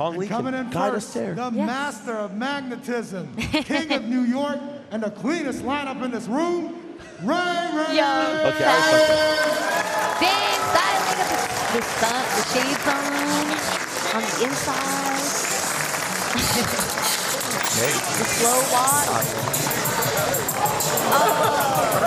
And coming in first, the master of magnetism, king of New York, and the cleanest lineup in this room, RAYRAY. Yo, okay, dang, styling of the shades on the inside. The slow walk. Oh,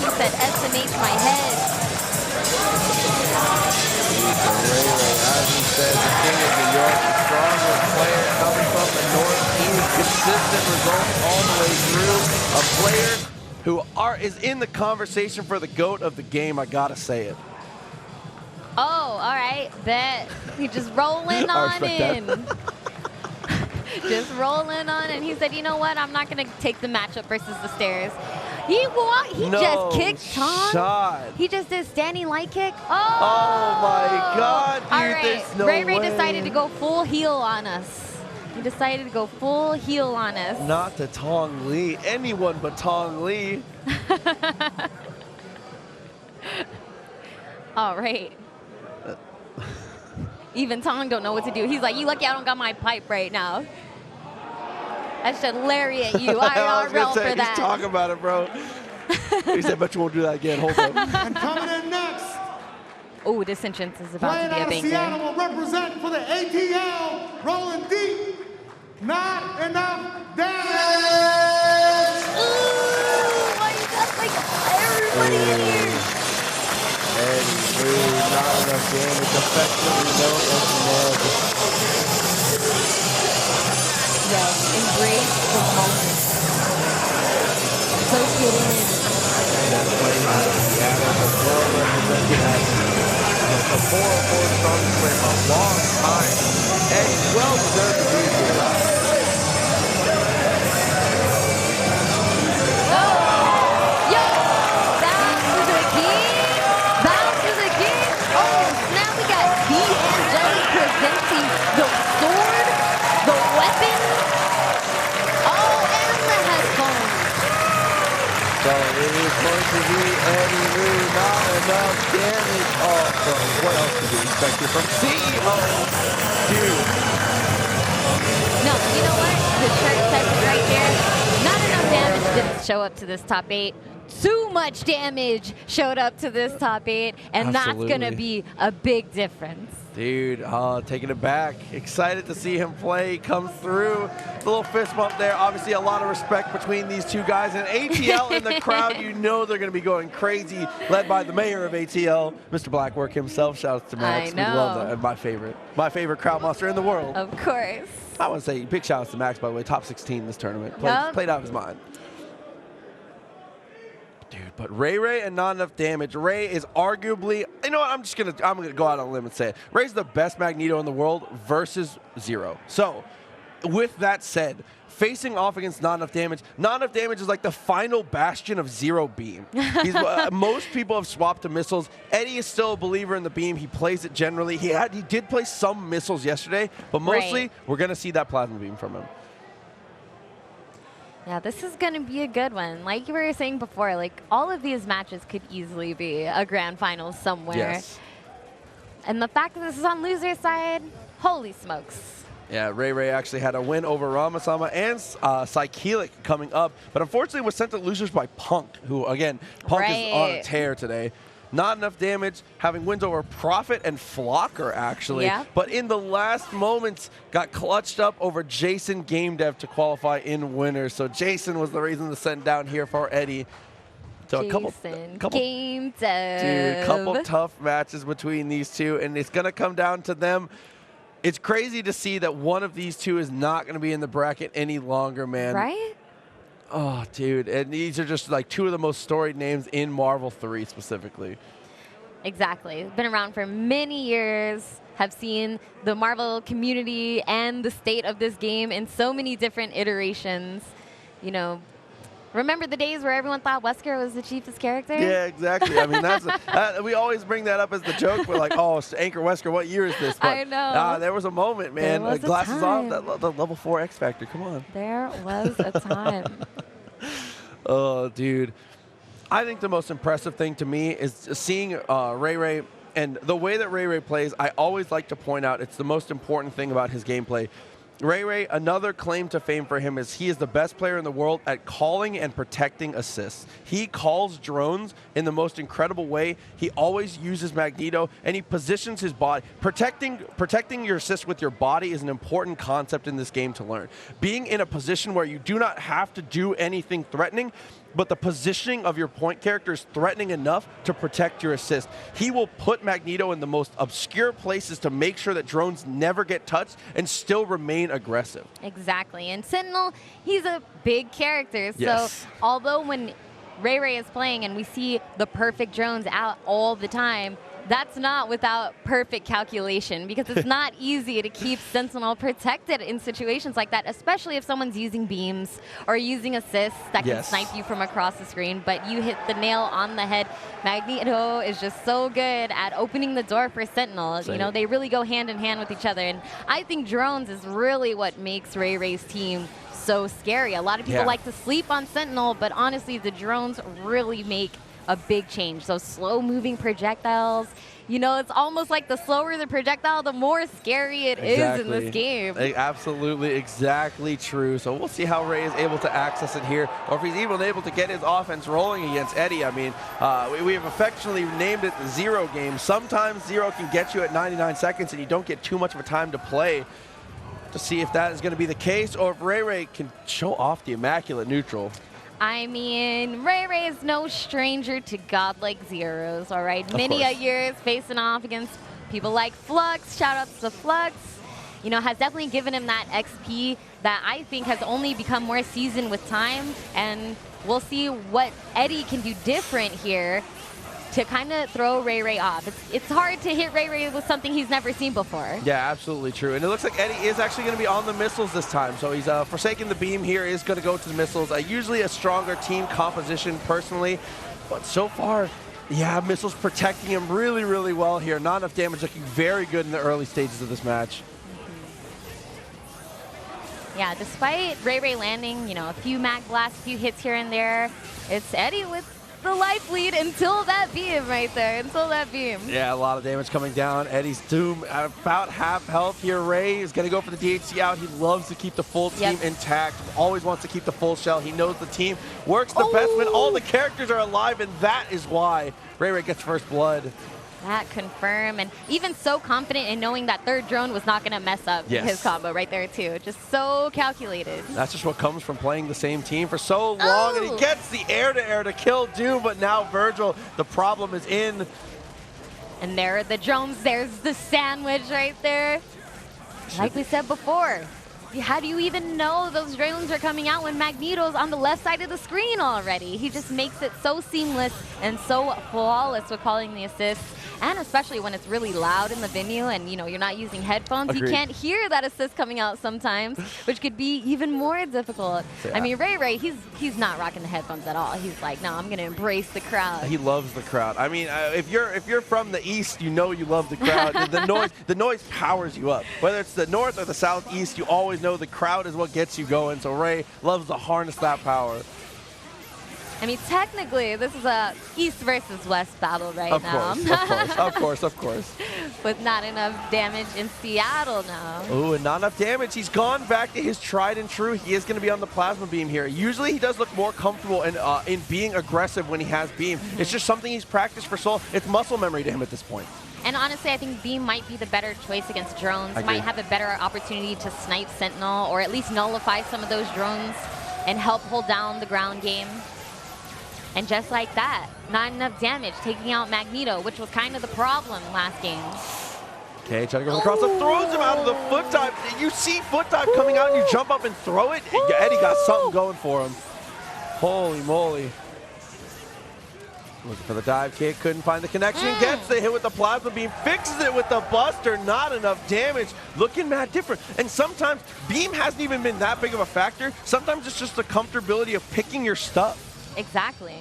he said SMH my head. As he said, the king of New York, the strongest player coming from the Northeast, consistent results all the way through. A player who is in the conversation for the GOAT of the game, I gotta say it. Oh, all right, bet. We just rolling on in. Just rolling on, and he said, you know what, I'm not gonna take the matchup versus the stairs. He just kicked Tong. He just did standing light kick. Oh my God, dude, all right. there's no RAYRAY way. decided to go full heel on us. He decided to go full heel on us. Not to Tong Lee, anyone but Tong Lee. All right. Even Tong don't know what to do. He's like, you lucky I don't got my pipe right now. I should lariat you. IRL for that. He's talking about it, bro. He said, bet you won't do that again. Hold up. And coming in next, oh, this entrance is about to be a banger. Seattle will represent for the ATL, rolling deep, not enough damage. Ooh, why you got like everybody in here? Not enough damage, effectively known as Ned. Yes, embrace the moment. So good. That's playing out of Seattle, the floor represented as the 404 strongest player for a long time. And he's well deserved to be here. Yo, bounce to the king. Bounce to the king. Oh, now we got D'Angelic presenting the sword, the weapon. So it is going to be Eddie Wu, not enough damage. Oh, bro, what else could we expect here from CEO? No, you know what? The shirt says it right there. Not enough damage didn't show up to this top 8. Too much damage showed up to this top 8, and that's going to be a big difference. Dude, taking it back. Excited to see him play, come through. The little fist bump there. Obviously, a lot of respect between these two guys. And ATL in the crowd, you know they're going to be going crazy, led by the mayor of ATL, Mr. Blackwork himself. Shout out to Max. I know. We love that. My favorite crowd monster in the world. Of course. I want to say big shout outs to Max, by the way. Top 16 in this tournament. Played out of his mind. Dude, but RAYRAY and not enough damage. Ray is arguably, you know what, I'm gonna go out on a limb and say it. Ray's the best Magneto in the world versus Zero. So, with that said, facing off against not enough damage is like the final bastion of Zero Beam. Most people have swapped to missiles. Eddie is still a believer in the beam. He plays it generally. He did play some missiles yesterday, but mostly we're gonna see that plasma beam from him. Yeah, this is going to be a good one. Like you were saying before, like all of these matches could easily be a grand final somewhere. Yes. And the fact that this is on loser's side, holy smokes. Yeah, RAYRAY actually had a win over Ramasama and Psychelic coming up, but unfortunately was sent to losers by Punk, who, again, Punk is on a tear today. Not enough damage, having wins over Prophet and Flocker, actually. Yeah. But in the last moments, got clutched up over Jason Game Dev to qualify in winners. So Jason was the reason to send down here for Eddie. So a couple Game Dev. Dude, a couple tough matches between these two, and it's going to come down to them. It's crazy to see that one of these two is not going to be in the bracket any longer, man. Right? Oh, dude. And these are just like two of the most storied names in Marvel 3 specifically. Exactly. Been around for many years, have seen the Marvel community and the state of this game in so many different iterations. You know, remember the days where everyone thought Wesker was the cheapest character? Yeah, exactly. I mean, that's we always bring that up as the joke. We're like, oh, Anchor Wesker, what year is this? But, I know. There was a moment, man. There was a glasses time. off, the level 4 X Factor. Come on. There was a time. Oh, dude. I think the most impressive thing to me is seeing RAYRAY and the way that RAYRAY plays. I always like to point out it's the most important thing about his gameplay. RAYRAY, another claim to fame for him is he is the best player in the world at calling and protecting assists. He calls drones in the most incredible way. He always uses Magneto, and he positions his body. Protecting your assist with your body is an important concept in this game to learn. Being in a position where you do not have to do anything threatening, but the positioning of your point character is threatening enough to protect your assist. He will put Magneto in the most obscure places to make sure that drones never get touched and still remain aggressive. Exactly. And Sentinel, he's a big character. Yes. So although when RAYRAY is playing and we see the perfect drones out all the time, that's not without perfect calculation, because it's not easy to keep Sentinel protected in situations like that, especially if someone's using beams or using assists that can snipe you from across the screen, but you hit the nail on the head. Magneto is just so good at opening the door for Sentinel. You know, they really go hand in hand with each other, and I think drones is really what makes RAYRAY's team so scary. A lot of people like to sleep on Sentinel, but honestly, the drones really make a big change. Those slow-moving projectiles, you know, it's almost like the slower the projectile, the more scary it is in this game. Absolutely, exactly true. So we'll see how Ray is able to access it here, or if he's even able to get his offense rolling against Eddie. I mean, we have affectionately named it the zero game. Sometimes zero can get you at 99 seconds and you don't get too much of a time to play. To see if that is going to be the case, or if RAYRAY can show off the immaculate neutral. I mean, RAYRAY is no stranger to godlike zeros, all right? Many a years facing off against people like Flux, shout-outs to Flux, you know, has definitely given him that XP that I think has only become more seasoned with time, and we'll see what Eddie can do different here to kind of throw RAYRAY off. It's hard to hit RAYRAY with something he's never seen before. Yeah, absolutely true. And it looks like Eddie is actually going to be on the missiles this time. So he's forsaking the beam here, is going to go to the missiles. Usually a stronger team composition personally, but so far, yeah, missiles protecting him really, really well here. Not enough damage, looking very good in the early stages of this match. Yeah, despite RAYRAY landing, you know, a few mag blasts, a few hits here and there, it's Eddie with the life lead until that beam right there, until that beam. Yeah, a lot of damage coming down. Eddie's doom at about half health here. Ray is going to go for the DHC out. He loves to keep the full team intact, always wants to keep the full shell. He knows the team works the best when all the characters are alive, and that is why RAYRAY gets first blood. That confirm, and even so confident in knowing that third drone was not going to mess up his combo right there too. Just so calculated. That's just what comes from playing the same team for so long, and he gets the air-to-air to kill Doom, but now Virgil, the problem is in. And there are the drones, there's the sandwich right there. Like we said before, how do you even know those drones are coming out when Magneto's on the left side of the screen already? He just makes it so seamless and so flawless with calling the assists, and especially when it's really loud in the venue and, you know, you're not using headphones. Agreed. You can't hear that assist coming out sometimes, which could be even more difficult. I mean, RAYRAY, he's not rocking the headphones at all. He's like, no, I'm going to embrace the crowd. He loves the crowd. I mean, if you're from the East, you know you love the crowd. the noise powers you up. Whether it's the North or the Southeast, you always know the crowd is what gets you going. So Ray loves to harness that power. I mean, technically, this is a East versus West battle right now. Of course. With not enough damage in Seattle now. Ooh, and not enough damage. He's gone back to his tried and true. He is going to be on the plasma beam here. Usually he does look more comfortable in being aggressive when he has beam. It's just something he's practiced for so long. It's muscle memory to him at this point. And honestly, I think beam might be the better choice against drones. Might have a better opportunity to snipe Sentinel, or at least nullify some of those drones and help hold down the ground game. And just like that, not enough damage, taking out Magneto, which was kind of the problem last game. Okay, trying to go across, throws him out of the foot dive. You see foot dive coming out and you jump up and throw it. Eddie got something going for him. Holy moly. Looking for the dive kick, couldn't find the connection, gets the hit with the plasma beam, fixes it with the buster, not enough damage, looking mad different. And sometimes beam hasn't even been that big of a factor. Sometimes it's just the comfortability of picking your stuff. Exactly.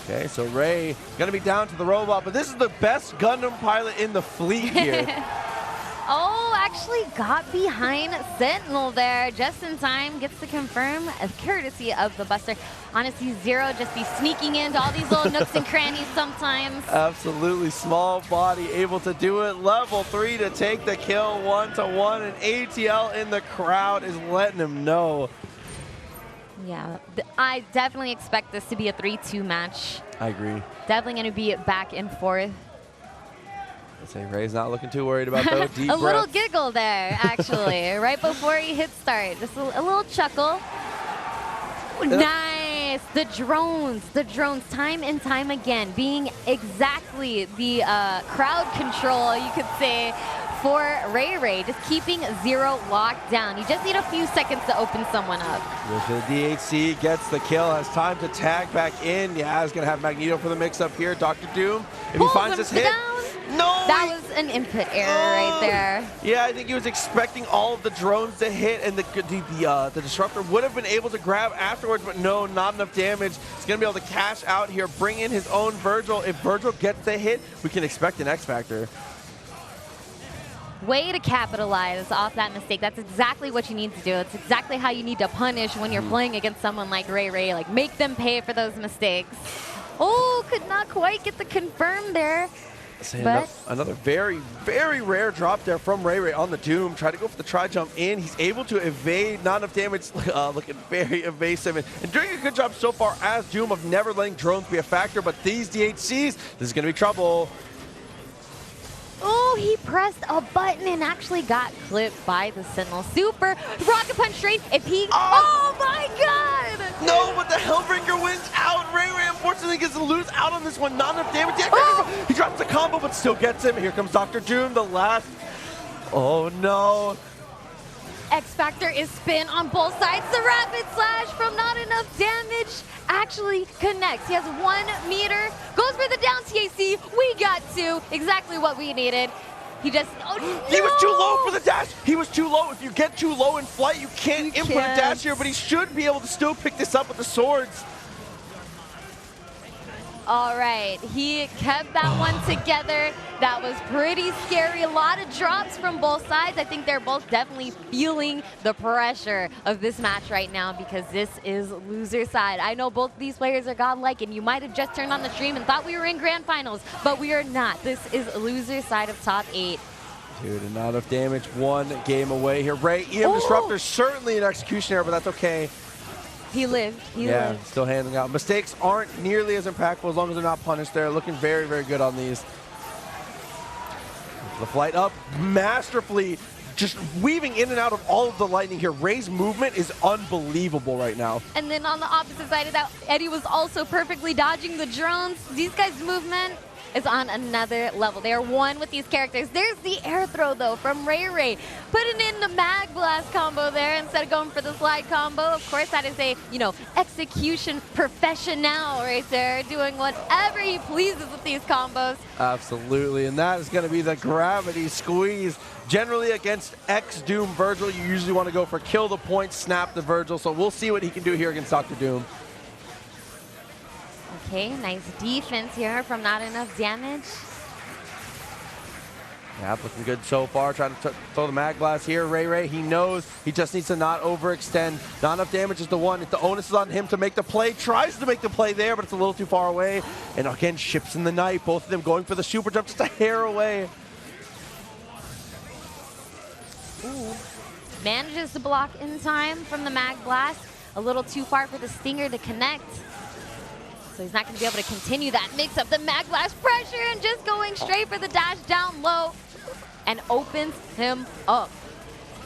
Okay, so Ray gonna be down to the robot, but this is the best Gundam pilot in the fleet here. Oh, actually got behind Sentinel there just in time. Gets to confirm a courtesy of the Buster. Honestly, Zero just be sneaking into all these little nooks and crannies sometimes. Absolutely small body, able to do it. Level 3 to take the kill 1-to-1, and ATL in the crowd is letting him know. Yeah, I definitely expect this to be a 3-2 match. I agree. Definitely going to be back and forth. I'd say Ray's not looking too worried about those deep A little breaths. giggle there, actually, right before he hit start. Just a little chuckle. Nice. The drones, time and time again, being exactly the crowd control, you could say, for RAYRAY, just keeping Zero locked down. You just need a few seconds to open someone up. With the DHC gets the kill, has time to tag back in. Yeah, he's gonna have Magneto for the mix-up here. Dr. Doom, if he finds this hit. No! That was an input error right there. Yeah, I think he was expecting all of the drones to hit, and the Disruptor would have been able to grab afterwards, but no, not enough damage. He's going to be able to cash out here, bring in his own Virgil. If Virgil gets the hit, we can expect an X Factor. Way to capitalize off that mistake. That's exactly what you need to do. It's exactly how you need to punish when you're playing against someone like RAYRAY. Like, make them pay for those mistakes. Oh, could not quite get the confirm there. But another very, very rare drop there from RAYRAY on the Doom. Try to go for the try-jump in. He's able to evade, not enough damage, looking very evasive. And doing a good job so far as Doom of never letting drones be a factor, but these DHCs, this is going to be trouble. oh, he pressed a button and actually got clipped by the Sentinel. Super rocket punch straight. If he, oh my God! No, but the Hellbringer wins out. RAYRAY unfortunately gets to lose out on this one. Not enough damage. He drops the combo, but still gets him. Here comes Dr. Doom, the last. Oh no. X Factor is spin on both sides. The rapid slash from not enough damage actually connects. He has 1 meter, goes for the down TAC. We got 2, exactly what we needed. He just, oh no! He was too low for the dash. He was too low. If you get too low in flight, you can't input a dash here, but he should be able to still pick this up with the swords. All right, he kept that one together. That was pretty scary. A lot of drops from both sides. I think they're both definitely feeling the pressure of this match right now because this is loser side. I know both these players are godlike, and you might have just turned on the stream and thought we were in grand finals, but we are not. This is loser side of top 8. Dude, and not enough damage. 1 game away here. Ray, EM Disruptor, certainly an execution error, but that's okay. He lived. He lived. Still handing out. Mistakes aren't nearly as impactful as long as they're not punished. They're looking very, very good on these. The flight up masterfully, just weaving in and out of all of the lightning here. Ray's movement is unbelievable right now. And then on the opposite side of that, Eddie was also perfectly dodging the drones. These guys' movement is on another level. They are one with these characters. There's the air throw, though, from RAYRAY. Putting in the mag blast combo there instead of going for the slide combo. Of course, that is a, execution professional right there, doing whatever he pleases with these combos. Absolutely, and that is going to be the gravity squeeze. Generally, against X-Doom Virgil, you usually want to go for kill the point, snap the Virgil, so we'll see what he can do here against Dr. Doom. Okay, nice defense here from not enough damage. Yeah, looking good so far. Trying to throw the mag blast here. RAYRAY, he knows he just needs to not overextend. Not enough damage is the one. If the onus is on him to make the play, tries to make the play there, but it's a little too far away. And again, ships in the night. Both of them going for the super jump, just a hair away. Ooh. Manages to block in time from the mag blast. A little too far for the stinger to connect. So he's not going to be able to continue that mix up the mag blast pressure and just going straight for the dash down low and opens him up.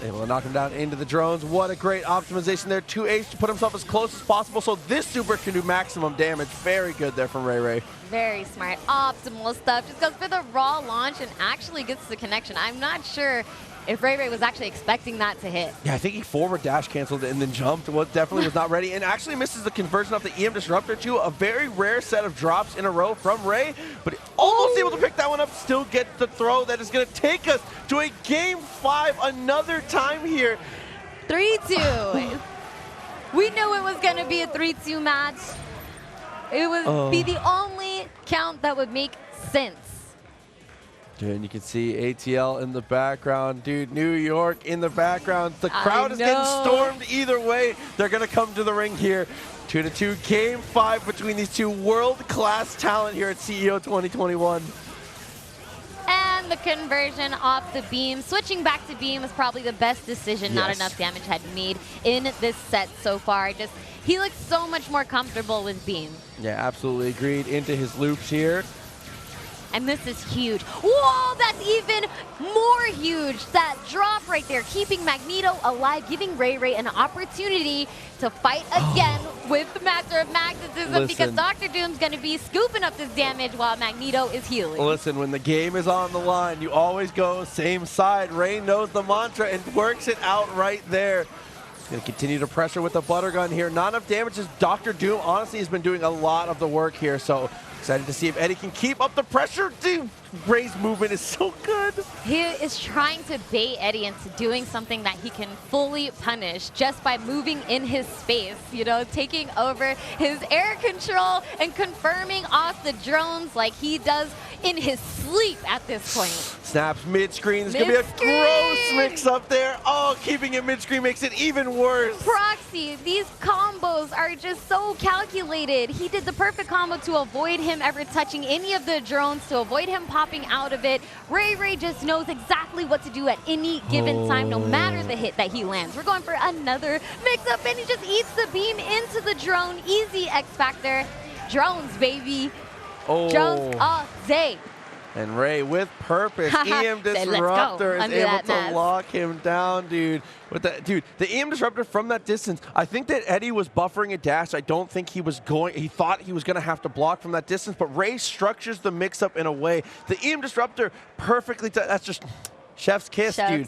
Able to knock him down into the drones. What a great optimization there. 2H to put himself as close as possible so this super can do maximum damage. Very good there from RAYRAY. Very smart. Optimal stuff. Just goes for the raw launch and actually gets the connection. I'm not sure if RAYRAY was actually expecting that to hit. Yeah, I think he forward dash canceled and then jumped. Well, definitely was not ready and actually misses the conversion of the EM Disruptor too. A very rare set of drops in a row from Ray, but almost able to pick that one up, still get the throw that is going to take us to a Game 5 another time here. 3-2. We knew it was going to be a 3-2 match. It would be the only count that would make sense. Dude, and you can see ATL in the background. Dude, New York in the background. The crowd is getting stormed either way. They're going to come to the ring here. 2-2, game 5 between these two world-class talent here at CEO 2021. And the conversion off the beam. Switching back to beam was probably the best decision. Not enough damage had made in this set so far. He looks so much more comfortable with beam. Yeah, absolutely agreed. Into his loops here. And this is huge. Whoa, that's even more huge. That drop right there, keeping Magneto alive, giving RAYRAY an opportunity to fight again with the Master of Magnetism, because Dr. Doom's going to be scooping up this damage while Magneto is healing. Listen, when the game is on the line, you always go same side. Ray knows the mantra and works it out right there. Going to continue to pressure with the butter gun here. Not enough damage as Dr. Doom honestly has been doing a lot of the work here, so excited to see if Eddie can keep up the pressure. Dude, Ray's movement is so good. He is trying to bait Eddie into doing something that he can fully punish just by moving in his space, you know, taking over his air control and confirming off the drones like he does in his sleep at this point. Snaps mid-screen. There's going to be a gross mix-up there. Oh, keeping it mid-screen makes it even worse. Proxy, these combos are just so calculated. He did the perfect combo to avoid him ever touching any of the drones, to avoid him popping out of it. RAYRAY just knows exactly what to do at any given time, no matter the hit that he lands. We're going for another mix-up, and he just eats the beam into the drone. Easy X-Factor. Drones, baby. Drones all day. And Ray with purpose. EM Disruptor is able to lock him down, dude. The EM Disruptor from that distance, I think that Eddie was buffering a dash. I don't think he thought he was going to have to block from that distance, but Ray structures the mix-up in a way. The EM Disruptor perfectly, that's just chef's kiss, dude.